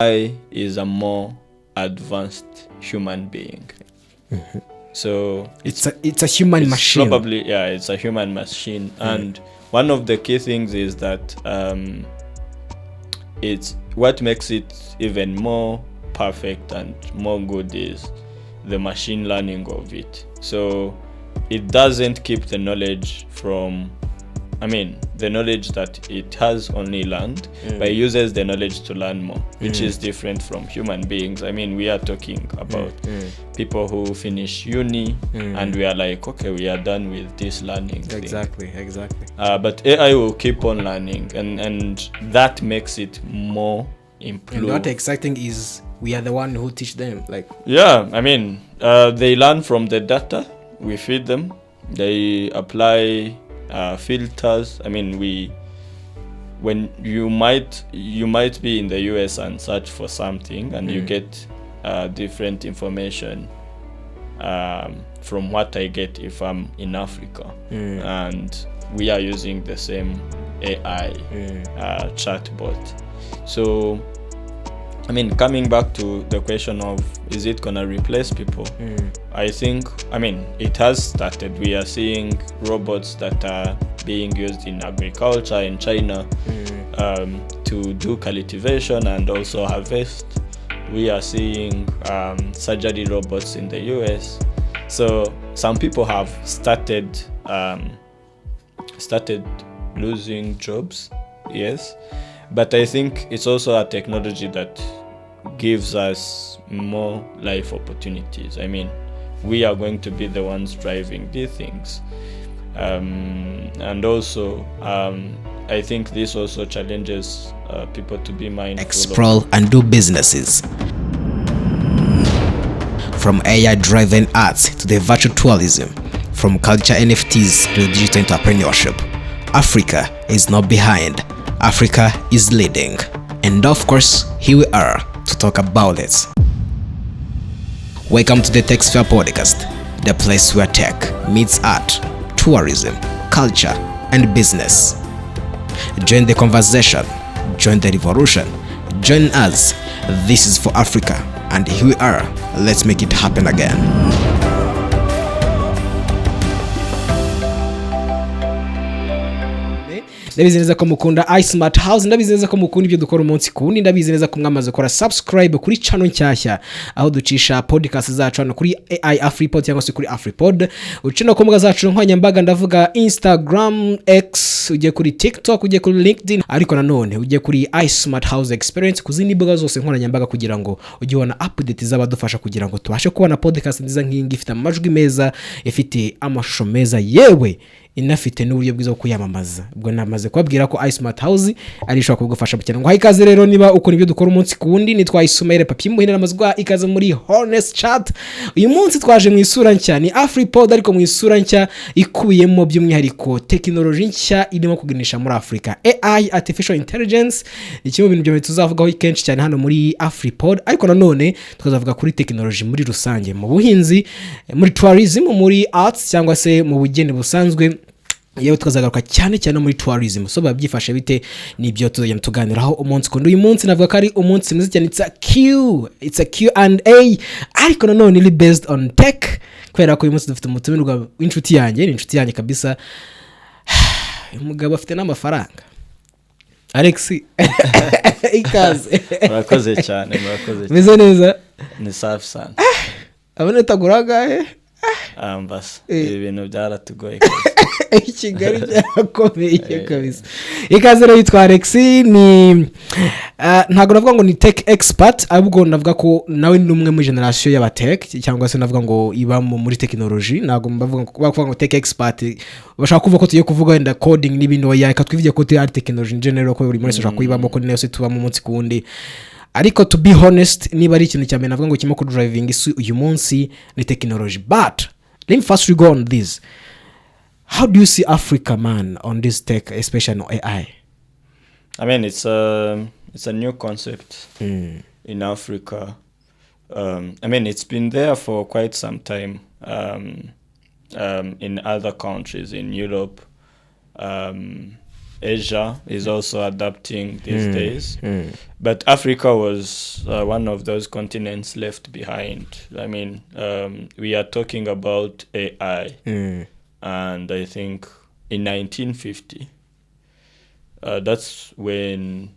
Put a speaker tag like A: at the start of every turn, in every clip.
A: AI is a more advanced human being. So
B: it's a human machine.
A: Probably, yeah, it's a human machine. And one of the key things is that it's what makes it even more perfect and more good is the machine learning of it. So it doesn't keep the knowledge from, the knowledge that it has only learned, but it uses the knowledge to learn more, which is different from human beings. We are talking about people who finish uni and we are like, okay, we are done with this learning thing.
B: Exactly.
A: But AI will keep on learning, and that makes it more improved.
B: And what exciting is we are the one who teach them.
A: They learn from the data we feed them. They apply filters. When you might be in the US and search for something and you get different information from what I get if I'm in Africa, and we are using the same AI chatbot. So coming back to the question of is it gonna replace people, I think it has started. We are seeing robots that are being used in agriculture in China to do cultivation and also harvest. We are seeing surgery robots in the US. So some people have started losing jobs, yes, but I think it's also a technology that gives us more life opportunities. We are going to be the ones driving these things, and also I think this also challenges people to be mindful,
B: explore and do businesses. From AI-driven arts to the virtual tourism, from culture NFTs to digital entrepreneurship, Africa is not behind. Africa is leading. And of course, here we are to talk about it. Welcome to the TechSphere podcast, the place where tech meets art, tourism, culture, and business. Join the conversation, join the revolution, join us. This is for Africa, and here we are. Let's make it happen again. Ndabizi neza ko mukunda iSmartHouse, ndabizi neza ko mukunda ibyo dukora umunsi kundi, ndabizi neza ko mwamaze gukora subscribe kuri channel nshyashya aho ducisha podcast zacu hano kuri AI AfriPod cyangwa se kuri AfriPod. Ucina ku mbuga zacu nkoranyambaga ndavuga Instagram, X, ujye kuri TikTok, ujye kuri LinkedIn, ariko nanone ujye kuri iSmartHouse Experience kuzindi mbuga zose nkoranyambaga kugira ngo ujye ubona update z'abadufasha kugira ngo tubashe kubona podcast nziza nk'ingi ifite amajwi meza, ifite amashusho meza, yewe inafite n'uburyo bwiza bwo kuyamamaza. Ubwo namaze kubabwira ko iSmartHouse ari ishobora kugufasha cyane. Ngo ikaze rero niba ukora ibyo dukora umunsi kundi, nitwa Ismail Papi muhindura amazwa, ikaze muri Honest Chat. Uyu munsi twaje mu isura nshya, ni AfriPod ariko mu isura nshya ikubiyemo by'umwihariko technology nshya irimo kuganisha muri Africa. AI, artificial intelligence, ni kimwe mu bintu byo tuzavugaho kenshi cyane hano muri AfriPod, ariko nanone tukazavuga kuri technology muri rusange, mu buhinzi, muri tourism, muri arts cyangwa se mu bugeni busanzwe. Yewe tukazagaruka cyane muri tourism. So babyifashe bite nibyo tuzajya tuganiraho umunsi kundi. Uyu munsi navuga ko ari umunsi mwiza cyane, it's a Q&A ariko nanone ni based on tech, kubera ko uyu munsi dufite umutumirwa w'inshuti yanjye, ni inshuti yanjye kabisa. Umugabo afite n'amafaranga. Alex ikaze.
A: Murakoze cyane.
B: Meze neza?
A: Ni safi sana.
B: Abone taguraga
A: bas ibintu byaratugoye
B: Kigali byakomeye kabisa. Ikaze rero yitwa Alex, ni ntago navuga ngo ni tech expert, ahubwo navuga ko nawe ni umwe mu generation y'aba tech, cyangwa se navuga ngo iba muri technology. Ntago bavuga ngo tech expert bashaka kuvuga ko tugiye kuvuga wenda coding n'ibindi, oya reka twivye ko ari technology in general, ko buri munsi ushaka kuyibamo, ko nese tuba mu munsi kundi. Ariko to be honest, niba ari ikintu cyane navuga ngo kirimo ku driving isi uyu munsi ni technology. But let me first go on this. How do you see Africa, man, on this tech, especially on AI?
A: It's a new concept in Africa. It's been there for quite some time in other countries in Europe. Asia is also adapting these days. But Africa was one of those continents left behind. I mean, we are talking about AI. And I think in 1950, that's when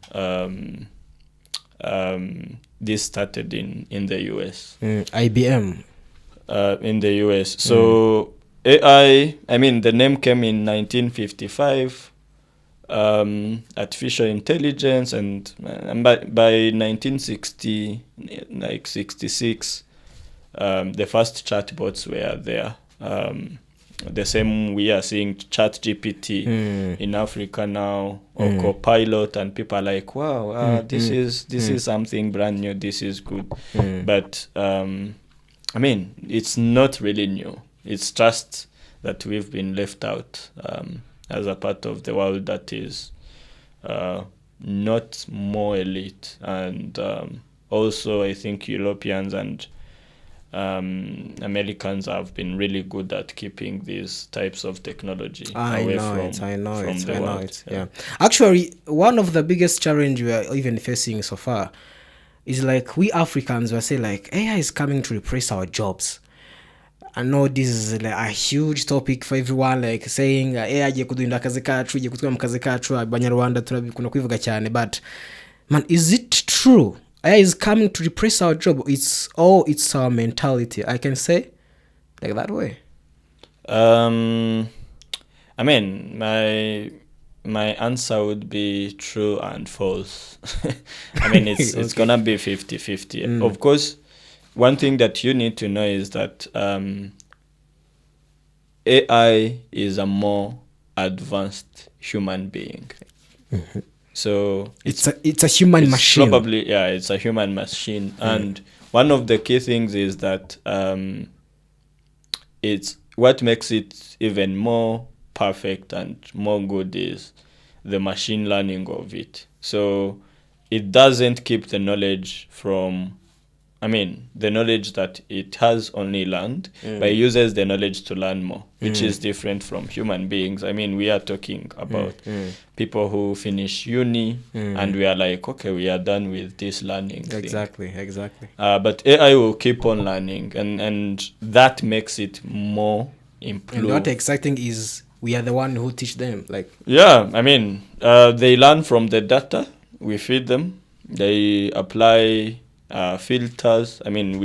A: this started in the US.
B: IBM.
A: In the US. So AI, I mean, the name came in 1955. Artificial intelligence, and by 1960, like 66, the first chatbots were there. The same we are seeing ChatGPT in Africa now, or Copilot, and people are like, wow, this is something brand new. This is good. But I mean, it's not really new. It's just that we've been left out as a part of the world that is not more elite. And also, I think Europeans and Americans have been really good at keeping these types of technology away from the world.
B: Yeah. Actually, one of the biggest challenge we are even facing so far is like we Africans were saying like AI is coming to replace our jobs. I know this is like a huge topic for everyone, like saying AI igiye kuduhinda akazi kacu, igiye kutwara mu kazi kacu, abanyarwanda turabikunda kwivuga cyane, but man, is it true? AI is coming to replace our job. It's our mentality. I can say like that way.
A: I mean, my answer would be true and false. I mean, it's okay. It's gonna be 50-50. Of course, one thing that you need to know is that AI is a more advanced human being. So
B: it's a human machine.
A: Probably, yeah, it's a human machine. And one of the key things is that it's what makes it even more perfect and more good is the machine learning of it. So it doesn't keep the knowledge from, I mean, the knowledge that it has only learned, but it uses the knowledge to learn more, which is different from human beings. I mean, we are talking about people who finish uni and we are like, okay, we are done with this learning thing.
B: Exactly.
A: But AI will keep on learning, and that makes it more improved.
B: And what exciting is we are the one who teach them. Like,
A: yeah, I mean, they learn from the data we feed them. They apply filters. I mean,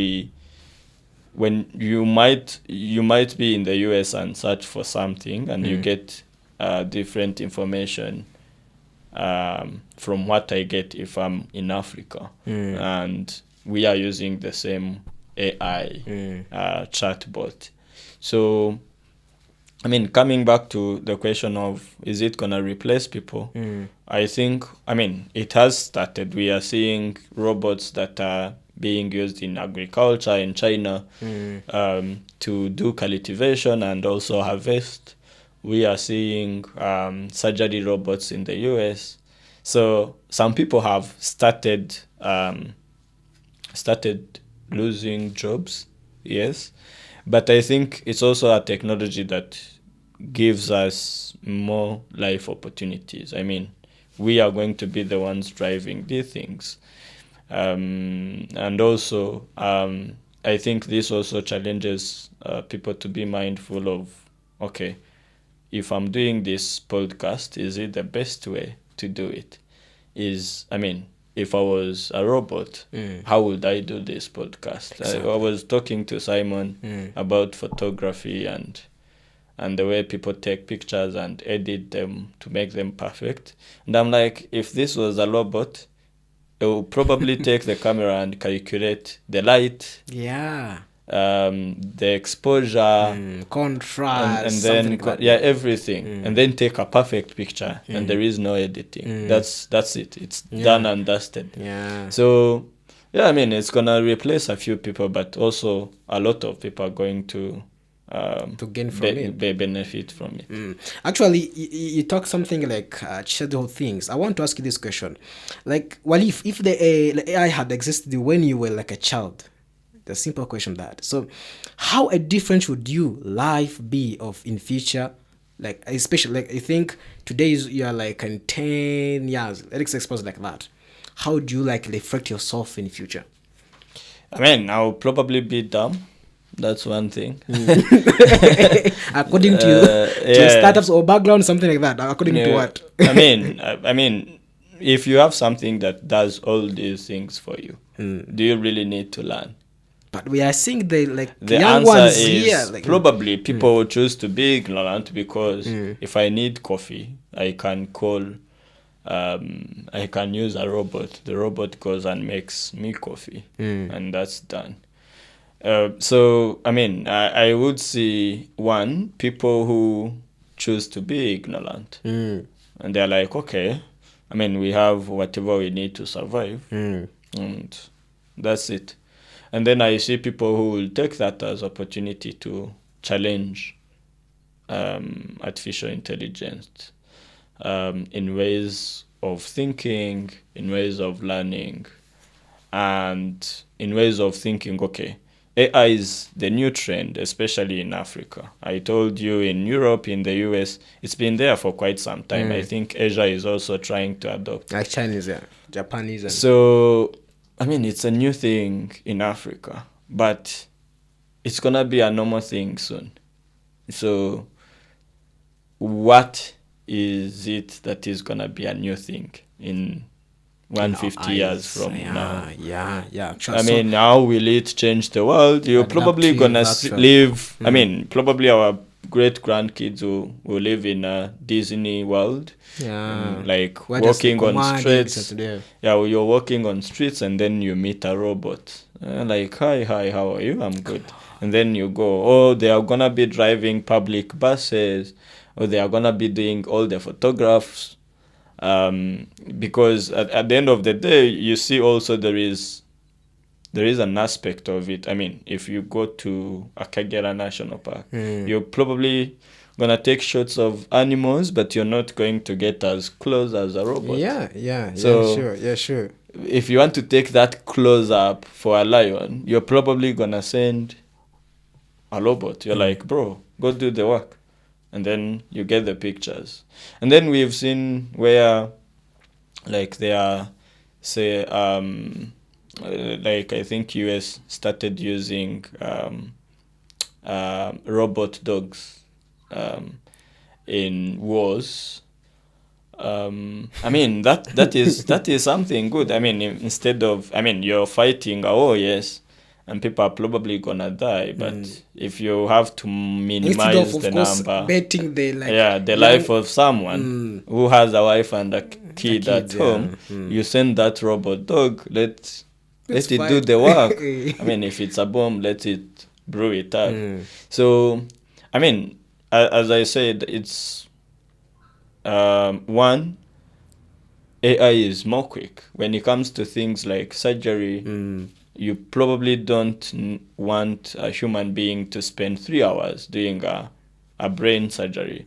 A: when you might be in the US and search for something, and you get different information from what I get if I'm in Africa, and we are using the same AI chatbot. So, I mean, coming back to the question of is it gonna replace people? I think, I mean, it has started. We are seeing robots that are being used in agriculture in China to do cultivation and also harvest. We are seeing surgery robots in the US. So some people have started losing jobs, yes. But I think it's also a technology that gives us more life opportunities. I mean, we are going to be the ones driving these things. And also, I think this also challenges people to be mindful of, okay, if I'm doing this podcast, is it the best way to do it? I mean, if I was a robot, how would I do this podcast? Exactly. I was talking to Simon about photography and the way people take pictures and edit them to make them perfect. And I'm like, if this was a robot, it will probably take the camera and calculate the light, the exposure,
B: contrast,
A: and then everything, and then take a perfect picture, and there is no editing. That's it. It's done and dusted. So I mean, it's gonna replace a few people, but also a lot of people are going to
B: gain from it,
A: benefit from it.
B: Actually, you talk something like shadow things. I want to ask you this question: like, well, if the AI had existed when you were like a child, the simple question that. So, how different would you life be of in future like especially like I think today you are like in 10 years, let's expose like that. How do you like reflect yourself in the future?
A: I mean, I'll probably be dumb. That's one thing.
B: According to to your startups or background, something like that. According to what?
A: I mean, if you have something that does all these things for you, do you really need to learn?
B: But we are seeing the
A: The
B: young
A: answer
B: ones
A: is
B: here. Like,
A: probably people will choose to be ignorant because if I need coffee, I can call, I can use a robot. The robot goes and makes me coffee, and that's done. So, I mean, I would see, one, people who choose to be ignorant. And they're like, okay, I mean, we have whatever we need to survive. And that's it. And then I see people who will take that as opportunity to challenge artificial intelligence in ways of thinking, in ways of learning, and in ways of thinking, okay, AI is the new trend, especially in Africa. I told you in Europe, in the US, it's been there for quite some time. I think Asia is also trying to adopt.
B: like Chinese, Japanese. And
A: So, I mean, it's a new thing in Africa, but it's going to be a normal thing soon. So, what is it that is going to be a new thing in 150 years from now?
B: Yeah.
A: I mean, how will it change the world? You're probably going to live, I mean, probably our great grandkids will live in a Disney world. Like walking on streets. Yeah, you're walking on streets and then you meet a robot. Like, hi, how are you? I'm good. And then you go, oh, they are going to be driving public buses, or they are going to be doing all the photographs. Because at the end of the day, you see also there is an aspect of it. I mean, if you go to Akagera National Park, you're probably gonna take shots of animals, but you're not going to get as close as a robot.
B: Sure.
A: If you want to take that close up for a lion, you're probably gonna send a robot. You're like, bro, go do the work. And then you get the pictures. And then we've seen where, like, they are, say, like I think US started using robot dogs in wars. I mean, that is something good. I mean, instead of, I mean, you're fighting, oh yes, and people are probably gonna die, but if you have to minimize the number,
B: betting the
A: life of someone who has a wife and a kid at home, you send that robot dog, let it do the work. I mean, if it's a bomb, let it brew it up. So, I mean, as I said, it's one, AI is more quick when it comes to things like surgery. You probably don't want a human being to spend 3 hours doing a brain surgery.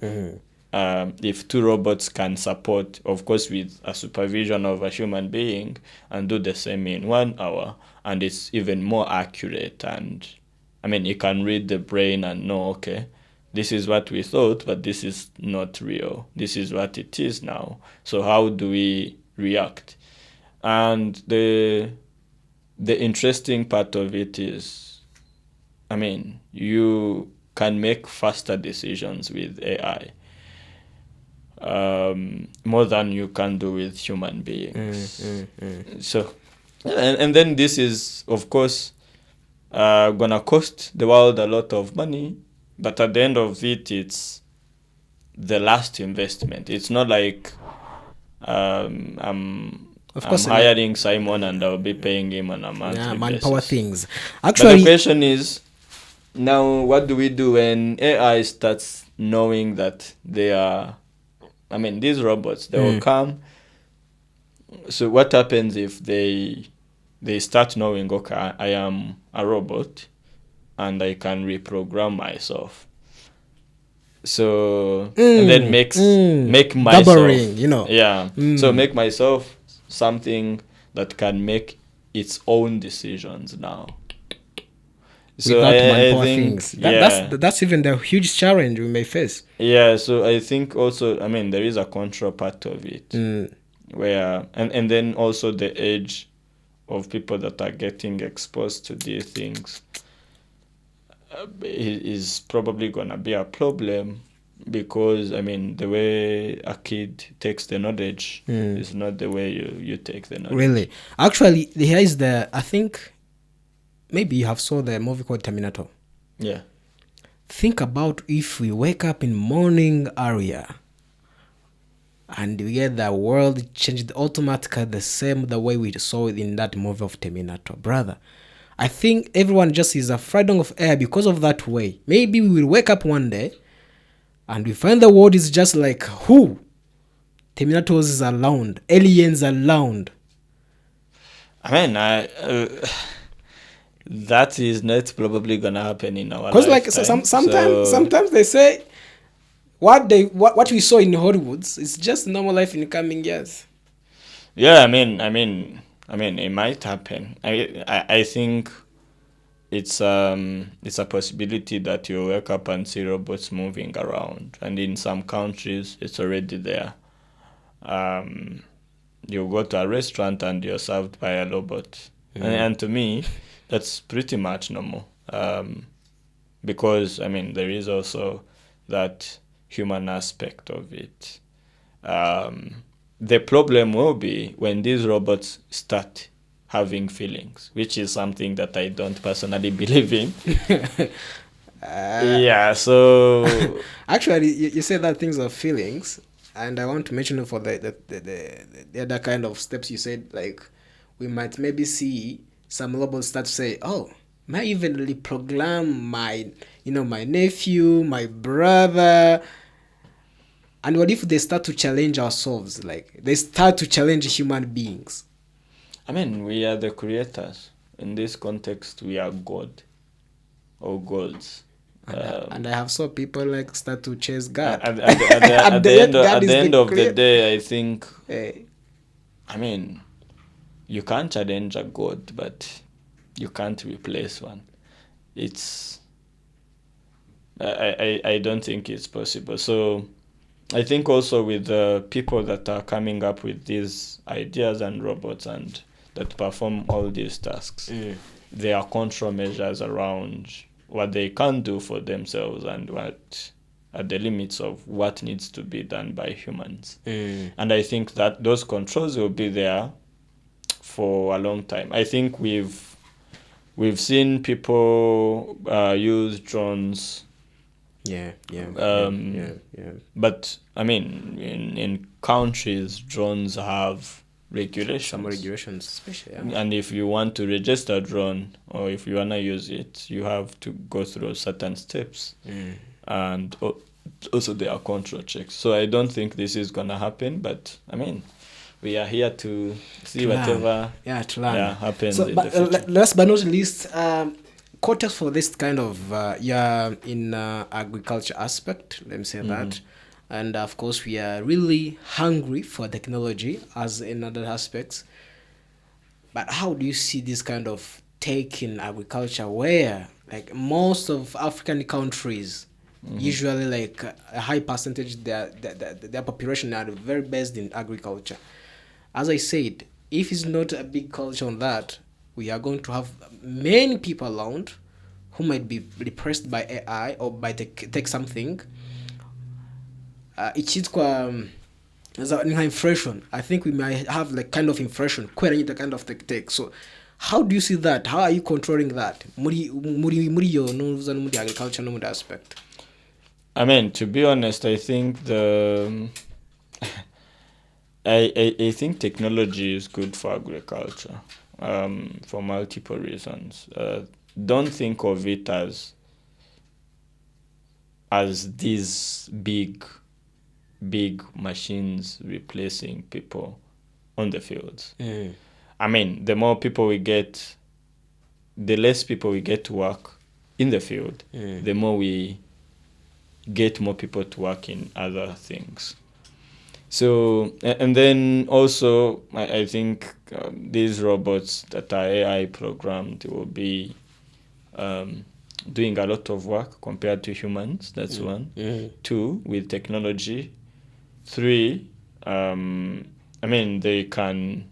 A: If two robots can support, of course, with a supervision of a human being, and do the same in 1 hour, and it's even more accurate. And I mean, it can read the brain and know, okay, this is what we thought, but this is not real. This is what it is now. So how do we react? And the interesting part of it is, I mean, you can make faster decisions with AI, more than you can do with human beings. So, and then this is, of course, gonna cost the world a lot of money, but at the end of it, it's the last investment. It's not like I'm hiring Simon and I'll be paying him on a monthly
B: manpower
A: basis.
B: Things.
A: Actually, but the question is, now what do we do when AI starts knowing that they are, I mean, these robots, they will come. So what happens if they start knowing, okay, I am a robot and I can reprogram myself. So and then make myself, so make myself something that can make its own decisions now. So
B: without
A: I
B: manpower
A: think,
B: things.
A: yeah.
B: That's even the huge challenge we may face.
A: Yeah, so I think also, I mean, there is a control part of it,
B: Mm.
A: where, and then also the age of people that are getting exposed to these things is probably going to be a problem, because, I mean, the way a kid takes the knowledge is not the way you take the knowledge.
B: Really, actually, here is I think maybe you have saw the movie called Terminator.
A: Yeah.
B: Think about if we wake up in morning area and we get the world changed automatically the way we saw it in that movie of Terminator, brother. I think everyone just is afraid of air because of that way. Maybe we will wake up one day and we find the world is just like who? Terminators is around, aliens around.
A: I mean, that is not probably gonna happen in our
B: Because like
A: lifetime.
B: sometimes they say what we saw in Hollywood is just normal life in coming years.
A: Yeah, I mean, it might happen. I think it's a possibility that you wake up and see robots moving around, and in some countries it's already there. You go to a restaurant and you're served by a robot, and to me, that's pretty much normal. Because, I mean, there is also that human aspect of it. The problem will be when these robots start having feelings, which is something that I don't personally believe in. Yeah, so
B: Actually, you say that things are feelings, and I want to mention for the other kind of steps you said, like we might maybe see some robots start to say, oh, may I even reprogram my nephew, my brother. And what if they start to challenge ourselves? Like they start to challenge human beings.
A: I mean, we are the creators. In this context, we are God or gods.
B: And I have saw people like start to chase God.
A: At the end of the day, I think,
B: Hey.
A: I mean, you can't challenge a god, but you can't replace one. It's, I don't think it's possible. So I think also with the people that are coming up with these ideas and robots and that perform all these tasks, there are control measures around what they can do for themselves and what are the limits of what needs to be done by humans. And I think that those controls will be there for a long time. I think we've seen people use drones.
B: Yeah.
A: But I mean, in countries, drones have regulations.
B: Some regulations, especially.
A: And if you want to register a drone or if you want to use it, you have to go through certain steps. And also there are control checks. So I don't think this is going to happen, but I mean, we are here to see whatever happens
B: So,
A: in
B: but,
A: the future.
B: last but not least, quotas for this kind of in agriculture aspect, let me say that. And of course, we are really hungry for technology as in other aspects. But how do you see this kind of take in agriculture where like most of African countries, usually like a high percentage, their population are very based in agriculture. As I said, if it's not a big culture on that, we are going to have many people around who might be repressed by AI or by take something. Ichitwa inflation. I think we might have like kind of inflation, quite the kind of take. So how do you see that? How are you controlling that? Muri agriculture no aspect.
A: I mean, to be honest, I think I think technology is good for agriculture, for multiple reasons. Don't think of it as these big machines replacing people on the fields. I mean, the more people we get, the less people we get to work in the field, the more we get more people to work in other things. So, and then also, I think these robots that are AI programmed will be doing a lot of work compared to humans. That's one. 2, with technology. 3, I mean, they can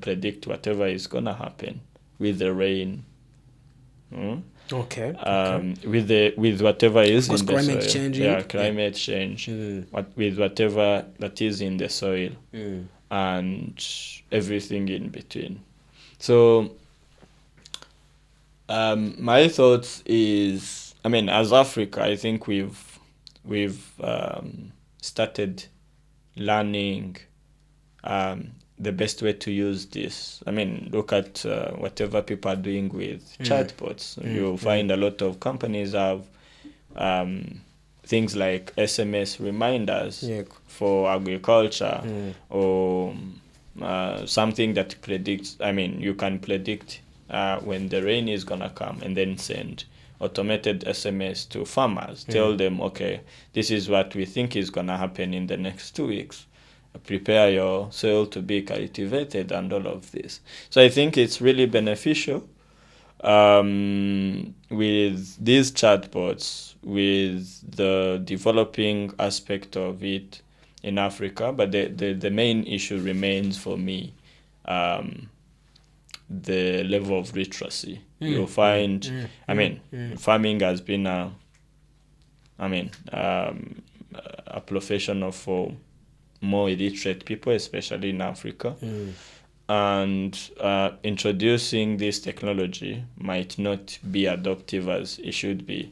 A: predict whatever is gonna happen with the rain.
B: Okay.
A: With whatever is in the
B: climate
A: soil.
B: changing.
A: Climate change. With whatever that is in the soil and everything in between. So my thoughts is, I mean, as Africa, I think we've started learning the best way to use this. I mean, look at whatever people are doing with chatbots. You'll find a lot of companies have things like SMS reminders for agriculture or something that predicts. I mean, you can predict when the rain is gonna come and then send automated SMS to farmers. Tell them, okay, this is what we think is gonna happen in the next 2 weeks. Prepare your soil to be cultivated and all of this. So I think it's really beneficial with these chatbots, with the developing aspect of it in Africa. But the main issue remains for me the level of literacy. You'll find, I mean, farming has been a profession for more illiterate people, especially in Africa. And introducing this technology might not be adoptive as it should be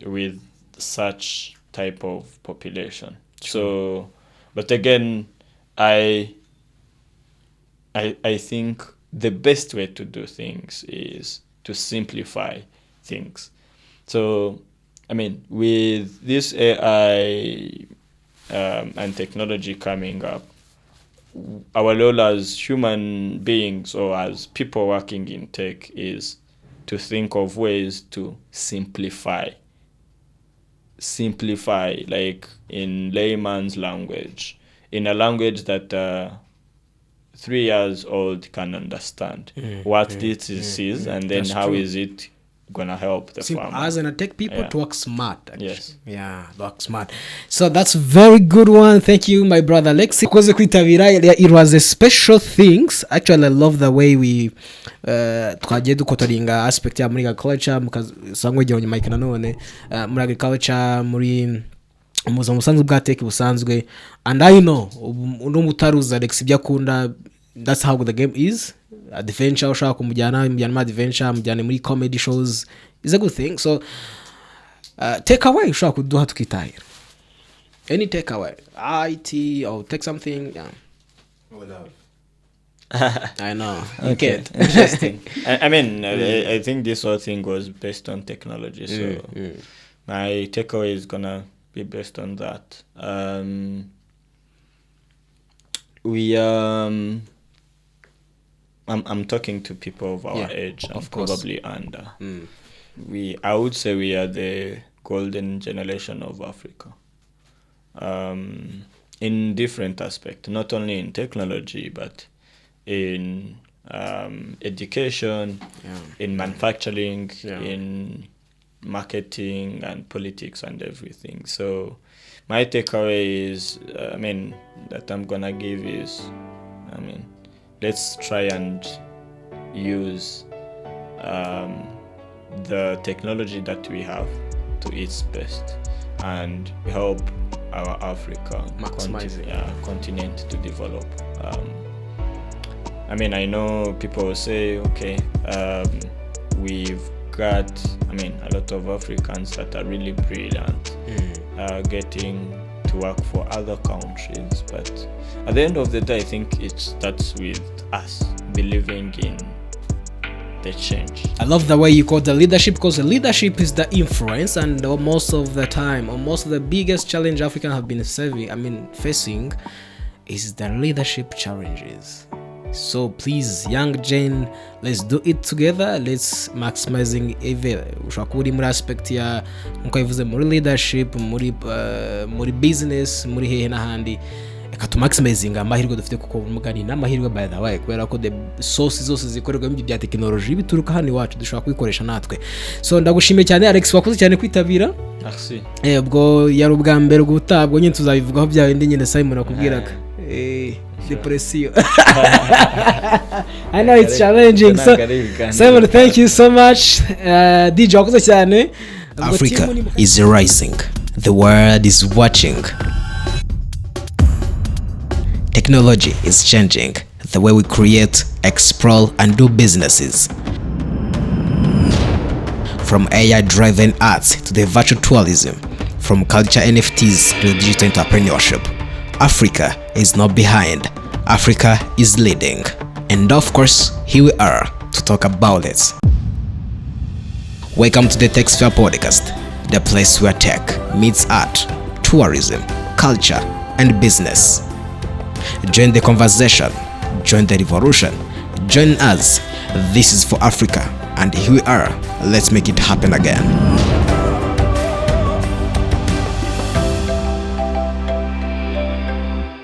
A: with such type of population. So, but again, I think the best way to do things is to simplify things. So, I mean, with this AI and technology coming up, our role as human beings or as people working in tech is to think of ways to simplify, like in layman's language, in a language that 3 years old can understand what this is, and then how is it gonna help the farmer.
B: As in a tech people to work smart. Actually.
A: Yes.
B: Yeah, work smart. So that's very good one. Thank you, my brother Lexi. It was a special things. Actually, I love the way we twagiye dukotoringa aspect ya muri agriculture mukasangwe gihe Mike nanone muri agriculture muri umusanzu bwa tech busanzwe, and I know uno mutaruza Lexi byakunda. That's how the game is. Adventure ushaka kumujyana adventure mujyane muri comedy shows is a good thing. So take away ushaka kuduha tukitahira, any take away, IT or take something. I know. Okay.
A: Interesting. I mean, I think this whole thing was based on technology, so my takeaway is gonna be based on that. I'm talking to people of our age and probably under. I would say we are the golden generation of Africa. In different aspects, not only in technology, but in education, in manufacturing, in marketing and politics and everything. So my takeaway is, that I'm gonna give is, let's try and use the technology that we have to its best and help our Africa continent to develop. I know people will say, okay, we've got, a lot of Africans that are really brilliant, getting to work for other countries, but at the end of the day, I think it starts with us believing in the change.
B: I love the way you call the leadership, because the leadership is the influence, and most of the time, or most of the biggest challenge Africans have been facing is the leadership challenges. So please, young Jane, let's do it together. Let's maximizing ushakuri muri aspect ya nko yivuze muri leadership, muri business, muri hehe n'ahandi. reka tumaximizinga amahirwe dufite kuko mugani n'amahirwe by the way kubera ko the source zose zikorerwa mu bya technology bituruka hano iwacu dushobora kubikoresha natwe. So ndagushimiye cyane Alex, wakoze cyane kwitabira.
A: Merci.
B: Ubwo yari ubwa mbere gutabwo nyine tuzabivugaho bya bindi nyine Simon akubwiraga. Depression. I know it's challenging. So, Simon, thank you so much. DJ wakoze cyane.
C: Africa is rising. The world is watching. Technology is changing the way we create, explore, and do businesses. From AI-driven arts to the virtual tourism, from culture NFTs to digital entrepreneurship, Africa is not behind. Africa is leading. And of course, here we are to talk about it. Welcome to the TechSphere podcast, the place where tech meets art, tourism, culture, and business. Join the conversation, join the revolution, join us. This is for Africa, and here we are. Let's make it happen again.